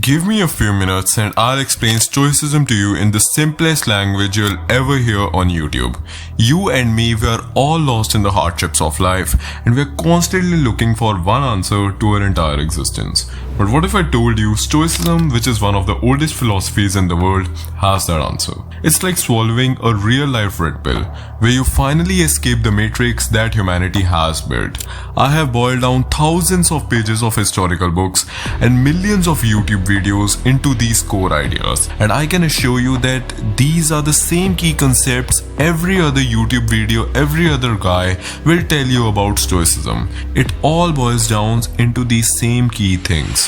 Give me a few minutes and I'll explain Stoicism to you in the simplest language you'll ever hear on YouTube. You and me, we are all lost in the hardships of life and we're constantly looking for one answer to our entire existence. But what if I told you Stoicism, which is one of the oldest philosophies in the world, has that answer? It's like swallowing a real life red pill, where you finally escape the matrix that humanity has built. I have boiled down thousands of pages of historical books and millions of YouTube videos into these core ideas, and I can assure you that these are the same key concepts every other YouTube video, every other guy will tell you about Stoicism. It all boils down into these same key things.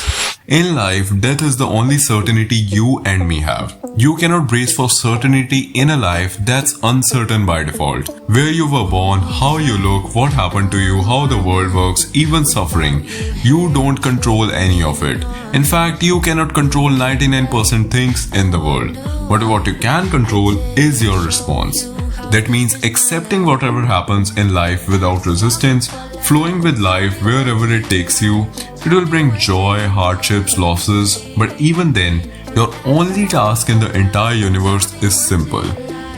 In life, death is the only certainty you and me have. You cannot brace for certainty in a life that's uncertain by default. Where you were born, how you look, what happened to you, how the world works, even suffering. You don't control any of it. In fact, you cannot control 99% things in the world. But what you can control is your response. That means accepting whatever happens in life without resistance, flowing with life wherever it takes you. It will bring joy, hardships, losses, but even then, your only task in the entire universe is simple.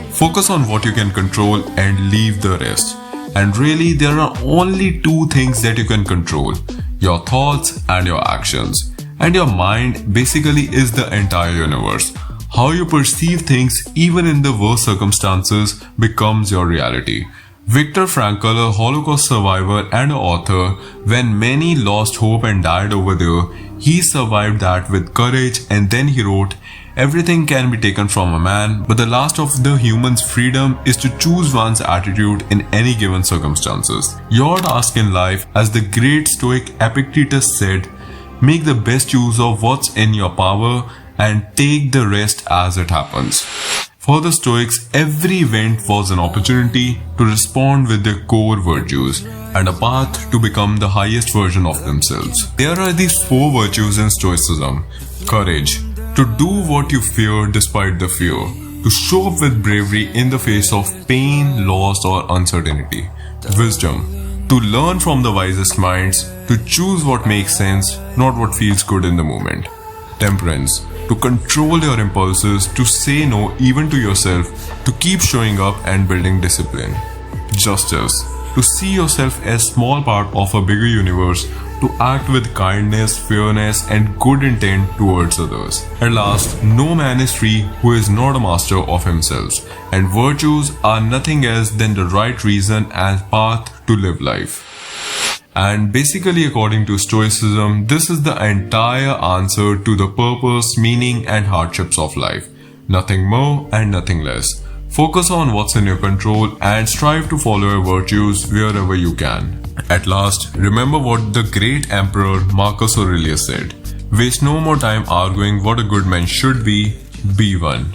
Focus on what you can control and leave the rest. And really, there are only two things that you can control: your thoughts and your actions. And your mind basically is the entire universe. How you perceive things, even in the worst circumstances, becomes your reality. Viktor Frankl, a Holocaust survivor and an author, when many lost hope and died over there, he survived that with courage, and then he wrote, "Everything can be taken from a man, but the last of the human's freedom is to choose one's attitude in any given circumstances." Your task in life, as the great Stoic Epictetus said, make the best use of what's in your power and take the rest as it happens. For the Stoics, every event was an opportunity to respond with their core virtues and a path to become the highest version of themselves. There are these four virtues in Stoicism: courage, to do what you fear despite the fear, to show up with bravery in the face of pain, loss, or uncertainty; wisdom, to learn from the wisest minds, to choose what makes sense, not what feels good in the moment; temperance, to control your impulses, to say no even to yourself, to keep showing up and building discipline; justice, to see yourself as a small part of a bigger universe, to act with kindness, fairness, and good intent towards others. At last, no man is free who is not a master of himself, and virtues are nothing else than the right reason and path to live life. And basically, according to Stoicism, this is the entire answer to the purpose, meaning, and hardships of life. Nothing more and nothing less. Focus on what's in your control and strive to follow your virtues wherever you can. At last, remember what the great emperor Marcus Aurelius said: "Waste no more time arguing what a good man should be one."